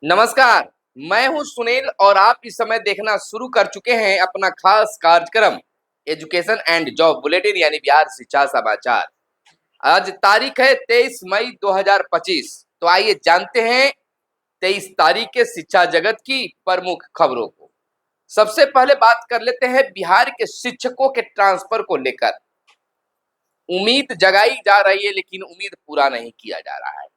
नमस्कार। मैं हूं सुनील और आप इस समय देखना शुरू कर चुके हैं अपना खास कार्यक्रम एजुकेशन एंड जॉब बुलेटिन यानी बिहार शिक्षा समाचार। आज तारीख है 23 मई 2025। तो आइए जानते हैं 23 तारीख के शिक्षा जगत की प्रमुख खबरों को। सबसे पहले बात कर लेते हैं बिहार के शिक्षकों के ट्रांसफर को लेकर। उम्मीद जगाई जा रही है लेकिन उम्मीद पूरा नहीं किया जा रहा है।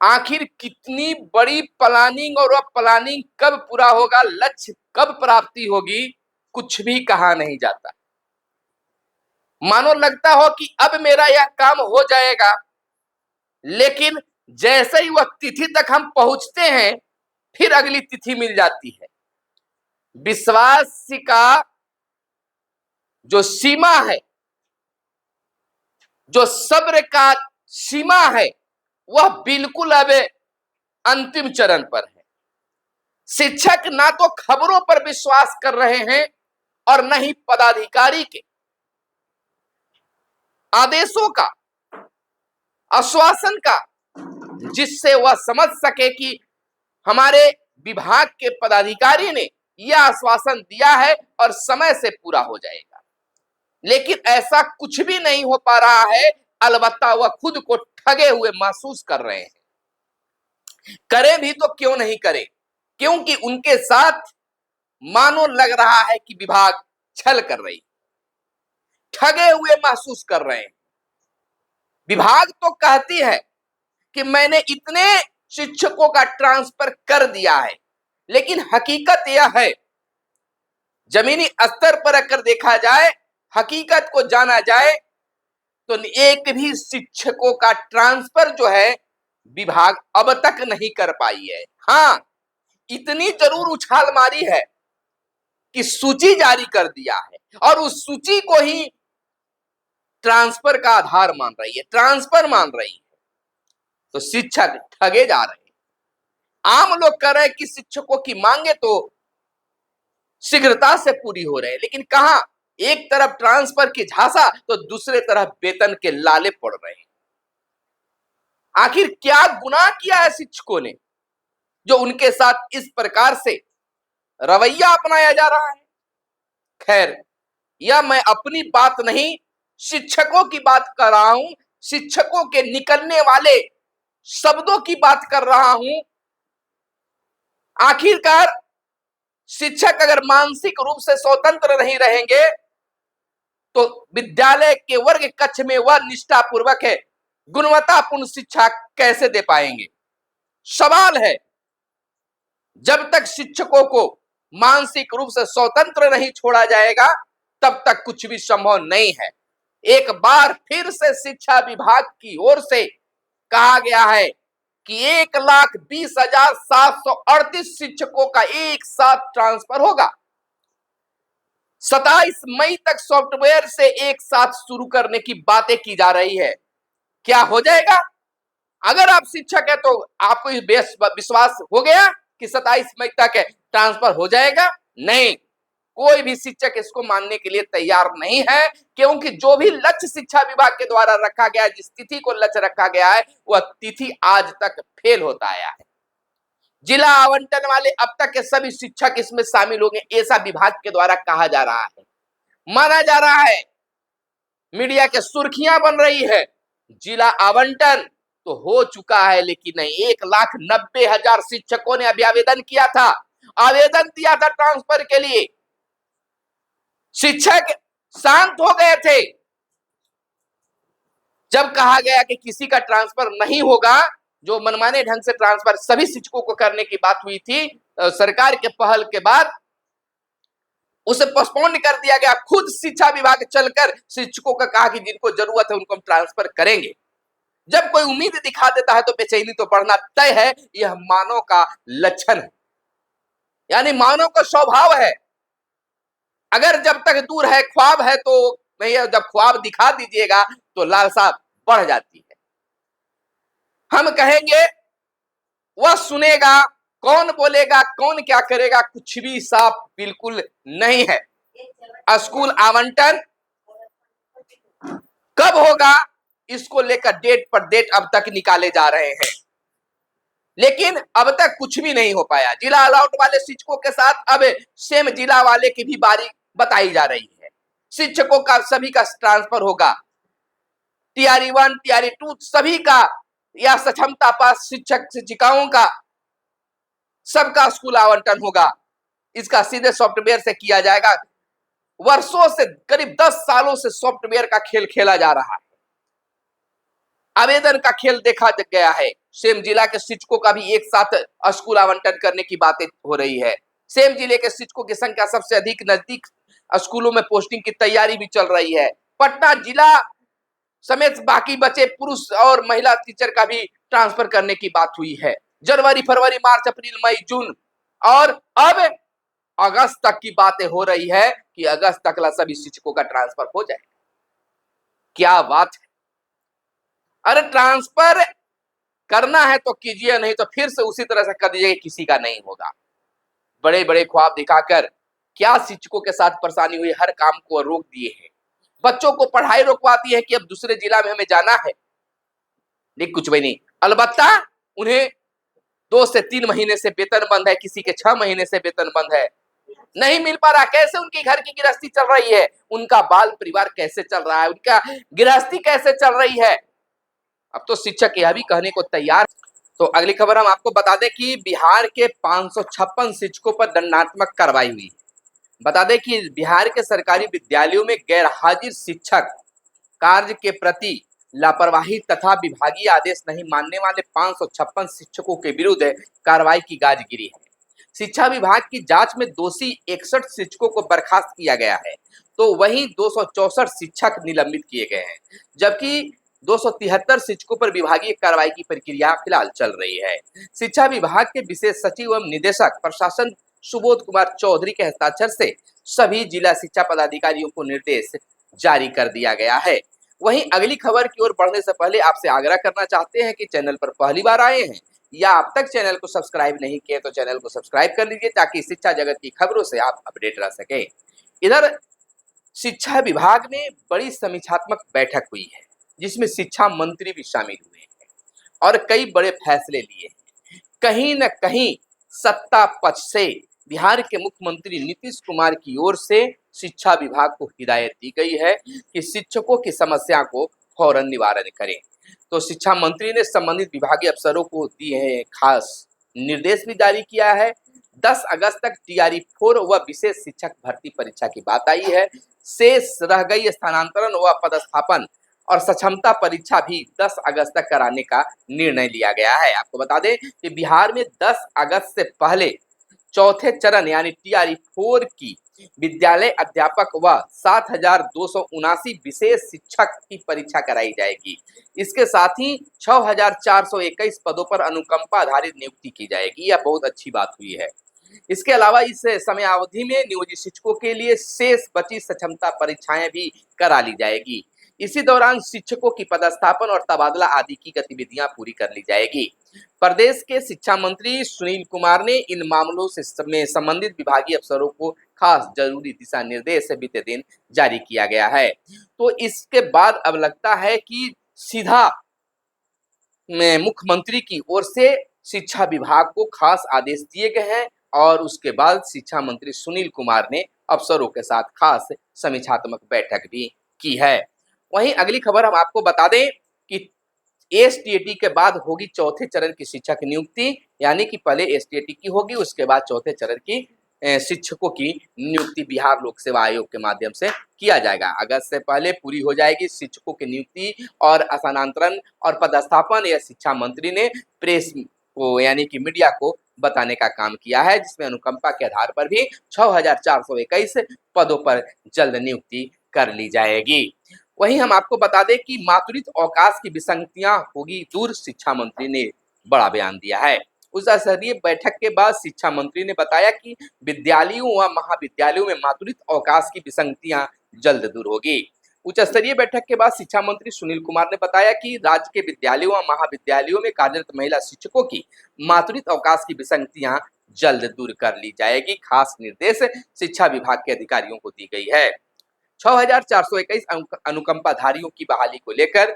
आखिर कितनी बड़ी प्लानिंग और वह प्लानिंग कब पूरा होगा, लक्ष्य कब प्राप्ति होगी, कुछ भी कहा नहीं जाता। मानो लगता हो कि अब मेरा यह काम हो जाएगा, लेकिन जैसे ही वह तिथि तक हम पहुंचते हैं फिर अगली तिथि मिल जाती है। विश्वास का जो सीमा है, जो सब्र का सीमा है, वह बिल्कुल अब अंतिम चरण पर है। शिक्षक ना तो खबरों पर विश्वास कर रहे हैं और न ही पदाधिकारी के आदेशों का, आश्वासन का, जिससे वह समझ सके कि हमारे विभाग के पदाधिकारी ने यह आश्वासन दिया है और समय से पूरा हो जाएगा। लेकिन ऐसा कुछ भी नहीं हो पा रहा है। अलबत्ता वह खुद को ठगे हुए महसूस कर रहे हैं। करें भी तो क्यों नहीं करें, क्योंकि उनके साथ मानो लग रहा है कि विभाग छल कर रही, ठगे हुए महसूस कर रहे हैं। विभाग तो कहती है कि मैंने इतने शिक्षकों का ट्रांसफर कर दिया है, लेकिन हकीकत यह है, जमीनी स्तर पर अगर देखा जाए, हकीकत को जाना जाए, तो एक भी शिक्षकों का ट्रांसफर जो है विभाग अब तक नहीं कर पाई है। हाँ, इतनी जरूर उछाल मारी है कि सूची जारी कर दिया है और उस सूची को ही ट्रांसफर का आधार मान रही है, ट्रांसफर मान रही है। तो शिक्षक ठगे जा रहे हैं। आम लोग कह रहे हैं कि शिक्षकों की मांगे तो शीघ्रता से पूरी हो रहे हैं, लेकिन कहां, एक तरफ ट्रांसफर की झांसा तो दूसरे तरफ वेतन के लाले पड़ रहे हैं। आखिर क्या गुनाह किया है शिक्षकों ने जो उनके साथ इस प्रकार से रवैया अपनाया जा रहा है? खैर, यह मैं अपनी बात नहीं, शिक्षकों की बात कर रहा हूं, शिक्षकों के निकलने वाले शब्दों की बात कर रहा हूं। आखिरकार शिक्षक अगर मानसिक रूप से स्वतंत्र नहीं रहेंगे तो विद्यालय के वर्ग कक्ष में वह निष्ठापूर्वक है गुणवत्तापूर्ण शिक्षा कैसे दे पाएंगे? सवाल है, जब तक शिक्षकों को मानसिक रूप से स्वतंत्र नहीं छोड़ा जाएगा तब तक कुछ भी संभव नहीं है। एक बार फिर से शिक्षा विभाग की ओर से कहा गया है कि 1,20,738 शिक्षकों का एक साथ ट्रांसफर होगा। 27 मई तक सॉफ्टवेयर से एक साथ शुरू करने की बातें की जा रही है। क्या हो जाएगा? अगर आप शिक्षक है तो आपको विश्वास हो गया कि 27 मई तक ट्रांसफर हो जाएगा? नहीं, कोई भी शिक्षक इसको मानने के लिए तैयार नहीं है, क्योंकि जो भी लक्ष्य शिक्षा विभाग के द्वारा रखा गया है, जिस तिथि को लक्ष्य रखा गया है, वह तिथि आज तक फेल होता आया है। जिला आवंटन वाले अब तक के सभी शिक्षक इसमें शामिल होंगे, ऐसा विभाग के द्वारा कहा जा रहा है, माना जा रहा है। मीडिया के सुर्खियां बन रही है। जिला आवंटन तो हो चुका है, लेकिन नहीं, 1,90,000 शिक्षकों ने अभी आवेदन किया था, आवेदन दिया था ट्रांसफर के लिए। शिक्षक शांत हो गए थे जब कहा गया कि किसी का ट्रांसफर नहीं होगा। जो मनमाने ढंग से ट्रांसफर सभी शिक्षकों को करने की बात हुई थी सरकार के पहल के बाद, उसे पोस्टपोन कर दिया गया। खुद शिक्षा विभाग चलकर शिक्षकों का कहा कि जिनको जरूरत है उनको हम ट्रांसफर करेंगे। जब कोई उम्मीद दिखा देता है तो बेचैनी तो बढ़ना तय है। यह मानव का लक्षण है, यानी मानव का स्वभाव है। अगर जब तक दूर है ख्वाब है तो नहीं है, जब ख्वाब दिखा दीजिएगा तो लालसा बढ़ जाती है। हम कहेंगे, वह सुनेगा, कौन बोलेगा, कौन क्या करेगा, कुछ भी साफ बिल्कुल नहीं है। स्कूल आवंटन कब होगा, इसको लेकर डेट पर डेट अब तक निकाले जा रहे हैं। लेकिन अब तक कुछ भी नहीं हो पाया। जिला अलॉट वाले शिक्षकों के साथ अब सेम जिला वाले की भी बारी बताई जा रही है। शिक्षकों का सभी का ट्रांसफर होगा, टीआरई 1 टीआरई 2 सभी का, या सक्षमता पास शिक्षक शिक्षिकाओं का सबका स्कूल आवंटन होगा। इसका सीधे सॉफ्टवेयर से किया जाएगा। वर्षों से, करीब 10 सालों से सॉफ्टवेयर का खेल खेला जा रहा है। आवेदन का खेल देखा गया है। सेम जिला के शिक्षकों का भी एक साथ स्कूल आवंटन करने की बातें हो रही है। सेम जिले के शिक्षकों की संख्या सबसे अधिक, नजदीक स्कूलों में पोस्टिंग की तैयारी भी चल रही है। पटना जिला समेत बाकी बचे पुरुष और महिला टीचर का भी ट्रांसफर करने की बात हुई है। जनवरी, फरवरी, मार्च, अप्रैल, मई, जून और अब अगस्त तक की बातें हो रही है कि अगस्त तक सभी शिक्षकों का ट्रांसफर हो जाए। क्या बात है! अरे ट्रांसफर करना है तो कीजिए, नहीं तो फिर से उसी तरह से कर दीजिए, किसी का नहीं होगा। बड़े बड़े ख्वाब दिखाकर क्या शिक्षकों के साथ परेशानी हुई, हर काम को रोक दिए हैं। बच्चों को पढ़ाई रोकवाती है कि अब दूसरे जिला में हमें जाना है, लेकिन कुछ भी नहीं। अलबत्ता उन्हें 2 से 3 महीने से वेतन बंद है, किसी के 6 महीने से वेतन बंद है, नहीं मिल पा रहा। कैसे उनकी घर की गृहस्थी चल रही है, उनका बाल परिवार कैसे चल रहा है, उनका गृहस्थी कैसे चल रही है। अब तो शिक्षक यह भी कहने को तैयार। तो अगली खबर हम आपको बता दें कि बिहार के 556 शिक्षकों पर दंडात्मक कार्रवाई हुई। बता दें कि बिहार के सरकारी विद्यालयों में गैर हाजिर शिक्षक, कार्य के प्रति लापरवाही तथा विभागीय आदेश नहीं मानने वाले 556 शिक्षकों के विरुद्ध कार्रवाई की गाज गिरी है। शिक्षा विभाग की जांच में दोषी 61 शिक्षकों को बर्खास्त किया गया है, तो वहीं 264 शिक्षक निलंबित किए गए हैं, जबकि 273 शिक्षकों पर विभागीय कार्रवाई की प्रक्रिया फिलहाल चल रही है। शिक्षा विभाग के विशेष सचिव एवं निदेशक प्रशासन सुबोध कुमार चौधरी के हस्ताक्षर से सभी जिला शिक्षा पदाधिकारियों को निर्देश जारी कर दिया गया है। वहीं अगली खबर की ओर बढ़ने से पहले आपसे आग्रह करना चाहते हैं कि चैनल पर पहली बार आए हैं या अब तक चैनल को सब्सक्राइब नहीं किए तो चैनल को सब्सक्राइब कर लीजिए, ताकि शिक्षा जगत की खबरों से आप अपडेट रह सके। इधर शिक्षा विभाग में बड़ी समीक्षात्मक बैठक हुई है, जिसमें शिक्षा मंत्री भी शामिल हुए हैं और कई बड़े फैसले लिए हैं। कहीं न कहीं सत्ता पक्ष से बिहार के मुख्यमंत्री नीतीश कुमार की ओर से शिक्षा विभाग को हिदायत दी गई है कि शिक्षकों की समस्या को फौरन निवारण करें। तो शिक्षा मंत्री ने संबंधित विभागीय अफसरों को दिए हैं खास निर्देश भी जारी किया है। 10 अगस्त तक टीआरई 4 व विशेष शिक्षक भर्ती परीक्षा की बात आई है। शेष रह गई स्थानांतरण व पदस्थापन और सक्षमता परीक्षा भी 10 अगस्त तक कराने का निर्णय लिया गया है। आपको बता दें कि बिहार में 10 अगस्त से पहले चौथे चरण यानी टीआरई 4 की विद्यालय अध्यापक व 7,279 विशेष शिक्षक की परीक्षा कराई जाएगी। इसके साथ ही 6,421 पदों पर अनुकंपा आधारित नियुक्ति की जाएगी। यह बहुत अच्छी बात हुई है। इसके अलावा इस समयावधि में नियोजित शिक्षकों के लिए शेष बची सक्षमता परीक्षाएं भी करा ली जाएगी। इसी दौरान शिक्षकों की पदस्थापन और तबादला आदि की गतिविधियां पूरी कर ली जाएगी। प्रदेश के शिक्षा मंत्री सुनील कुमार ने इन मामलों से संबंधित विभागीय अफसरों को खास जरूरी दिशा निर्देश बीते दिन जारी किया गया है। तो इसके बाद अब लगता है कि सीधा मुख्यमंत्री की ओर से शिक्षा विभाग को खास आदेश दिए गए हैं और उसके बाद शिक्षा मंत्री सुनील कुमार ने अफसरों के साथ खास समीक्षात्मक बैठक भी की है। वहीं अगली खबर हम आपको बता दें कि एसटीईटी के बाद होगी चौथे चरण की शिक्षक नियुक्ति, यानी कि पहले एसटीईटी की होगी, उसके बाद चौथे चरण की शिक्षकों की नियुक्ति बिहार लोक सेवा आयोग के माध्यम से किया जाएगा। अगस्त से पहले पूरी हो जाएगी शिक्षकों की नियुक्ति और स्थानांतरण और पदस्थापन। यह शिक्षा मंत्री ने प्रेस को यानी कि मीडिया को बताने का काम किया है, जिसमें अनुकंपा के आधार पर भी 6,421 पदों पर जल्द नियुक्ति कर ली जाएगी। वहीं हम आपको बता दें कि मातृत्व अवकाश की विसंगतियां होगी दूर, शिक्षा मंत्री ने बड़ा बयान दिया है। उस स्तरीय बैठक के बाद शिक्षा मंत्री ने बताया कि विद्यालयों व महाविद्यालयों में मातृत्व अवकाश की विसंगतियां जल्द दूर होगी। उच्च स्तरीय बैठक के बाद शिक्षा मंत्री सुनील कुमार ने बताया कि राज्य के विद्यालयों व महाविद्यालयों में कार्यरत महिला शिक्षकों की मातृत्व अवकाश की विसंगतियां जल्द दूर कर ली जाएगी। खास निर्देश शिक्षा विभाग के अधिकारियों को दी गई है। 6,421 अनुकंपाधारियों की बहाली को लेकर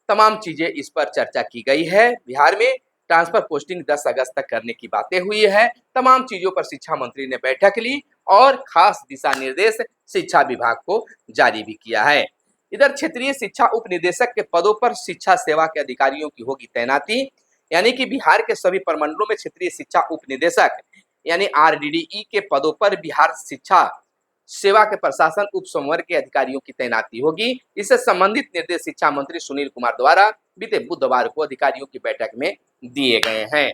तमाम चीजें इस पर चर्चा की गई है। बिहार में ट्रांसफर पोस्टिंग 10 अगस्त तक करने की बातें हुई है। तमाम चीजों पर शिक्षा मंत्री ने बैठक ली और खास दिशा निर्देश शिक्षा विभाग को जारी भी किया है। इधर क्षेत्रीय शिक्षा उप निदेशक के पदों पर शिक्षा सेवा के अधिकारियों की होगी तैनाती, यानी कि बिहार के सभी प्रमंडलों में क्षेत्रीय शिक्षा उप निदेशक यानी आरडीडीई के पदों पर बिहार शिक्षा सेवा के प्रशासन उप संवर्ग के अधिकारियों की तैनाती होगी। इससे संबंधित निर्देश शिक्षा मंत्री सुनील कुमार द्वारा बीते बुधवार को अधिकारियों की बैठक में दिए गए हैं।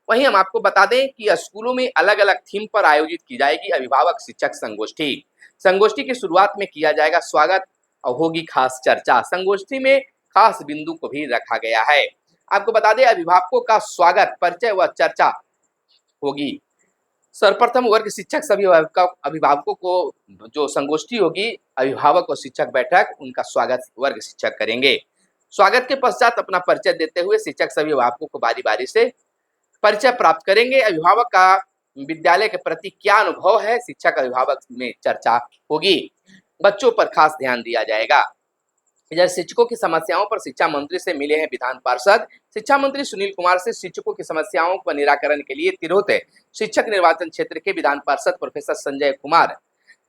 वहीं हम आपको बता दें कि स्कूलों में अलग अलग थीम पर आयोजित की जाएगी अभिभावक शिक्षक संगोष्ठी। संगोष्ठी की शुरुआत में किया जाएगा स्वागत और होगी खास चर्चा। संगोष्ठी में खास बिंदु को भी रखा गया है। आपको बता दें अभिभावकों का स्वागत, परिचय व चर्चा होगी। सर्वप्रथम वर्ग शिक्षक सभी अभिभावकों को जो संगोष्ठी होगी अभिभावक और शिक्षक बैठक, उनका स्वागत वर्ग शिक्षक करेंगे। स्वागत के पश्चात अपना परिचय देते हुए शिक्षक सभी अभिभावकों को बारी बारी से परिचय प्राप्त करेंगे। अभिभावक का विद्यालय के प्रति क्या अनुभव है, शिक्षक अभिभावक में चर्चा होगी। बच्चों पर खास ध्यान दिया जाएगा। इधर शिक्षकों की समस्याओं पर शिक्षा मंत्री से मिले हैं विधान पार्षद। शिक्षा मंत्री सुनील कुमार से शिक्षकों की समस्याओं का निराकरण के लिए तिरहुत शिक्षक निर्वाचन क्षेत्र के विधान पार्षद प्रोफेसर संजय कुमार,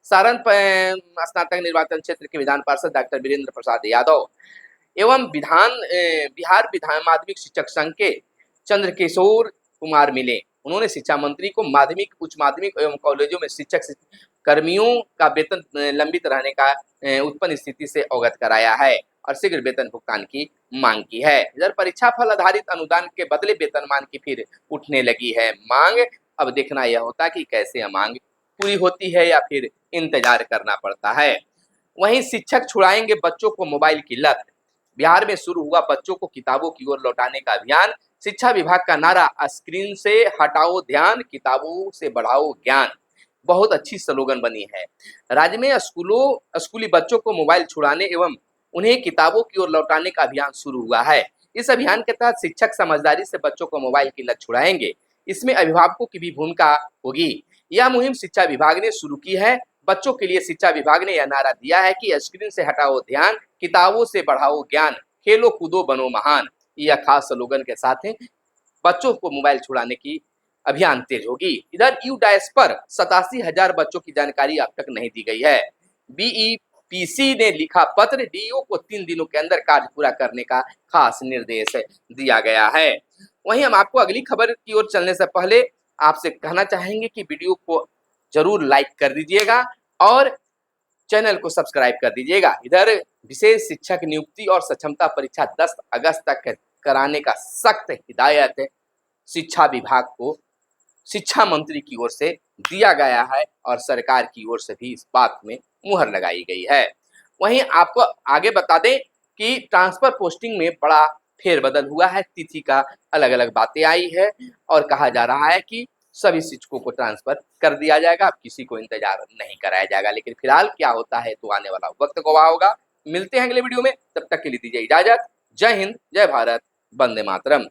सारण स्नातक निर्वाचन क्षेत्र के विधान पार्षद डॉक्टर वीरेंद्र प्रसाद यादव एवं बिहार विधान माध्यमिक शिक्षक संघ के चंद्रकिशोर कुमार मिले। उन्होंने शिक्षा मंत्री को माध्यमिक, उच्च माध्यमिक एवं कॉलेजों में शिक्षक कर्मियों का वेतन लंबित रहने का उत्पन्न स्थिति से अवगत कराया है और शीघ्र वेतन भुगतान की मांग की है। इधर परीक्षा फल आधारित अनुदान के बदले वेतनमान की फिर उठने लगी है मांग। अब देखना यह होता कि कैसे यह मांग पूरी होती है या फिर इंतजार करना पड़ता है। वहीं शिक्षक छुड़ाएंगे बच्चों को मोबाइल की लत। बिहार में शुरू हुआ बच्चों को किताबों की ओर लौटाने का अभियान। शिक्षा विभाग का नारा स्क्रीन से हटाओ ध्यान, किताबों से बढ़ाओ ज्ञान, बहुत अच्छी स्लोगन बनी है। राज्य में स्कूली बच्चों को मोबाइल छुड़ाने एवं उन्हें किताबों की ओर लौटाने का अभियान शुरू हुआ है। इस अभियान के तहत शिक्षक समझदारी से बच्चों को मोबाइल की लत छुड़ाएंगे। इसमें अभिभावकों की भी भूमिका होगी। यह मुहिम शिक्षा विभाग ने शुरू की है। बच्चों के लिए शिक्षा विभाग ने यह नारा दिया है कि स्क्रीन से हटाओ ध्यान, किताबों से बढ़ाओ ज्ञान, खेलो कूदो बनो महान। यह खास स्लोगन के साथ बच्चों को मोबाइल छुड़ाने की अभियान तेज होगी। इधर यू डैश पर 87,000 बच्चों की जानकारी अब तक नहीं दी गई है। बीईपीसी ने लिखा पत्र, डीओ को 3 दिनों के अंदर कार्य पूरा करने का खास निर्देश दिया गया है। वहीं हम आपको अगली खबर की ओर चलने से पहले आपसे कहना चाहेंगे कि वीडियो को जरूर लाइक कर दीजिएगा और चैनल को सब्सक्राइब कर दीजिएगा। इधर विशेष शिक्षक नियुक्ति और सक्षमता परीक्षा 10 अगस्त तक कराने का सख्त हिदायत शिक्षा विभाग को शिक्षा मंत्री की ओर से दिया गया है और सरकार की ओर से भी इस बात में मुहर लगाई गई है। वहीं आपको आगे बता दें कि ट्रांसफर पोस्टिंग में बड़ा फेरबदल हुआ है। तिथि का अलग अलग बातें आई है और कहा जा रहा है कि सभी शिक्षकों को ट्रांसफर कर दिया जाएगा। अब किसी को इंतजार नहीं कराया जाएगा, लेकिन फिलहाल क्या होता है तो आने वाला वक्त गवाह होगा। मिलते हैं अगले वीडियो में, तब तक के लिए दीजिए इजाजत। जय हिंद, जय भारत, वंदे मातरम।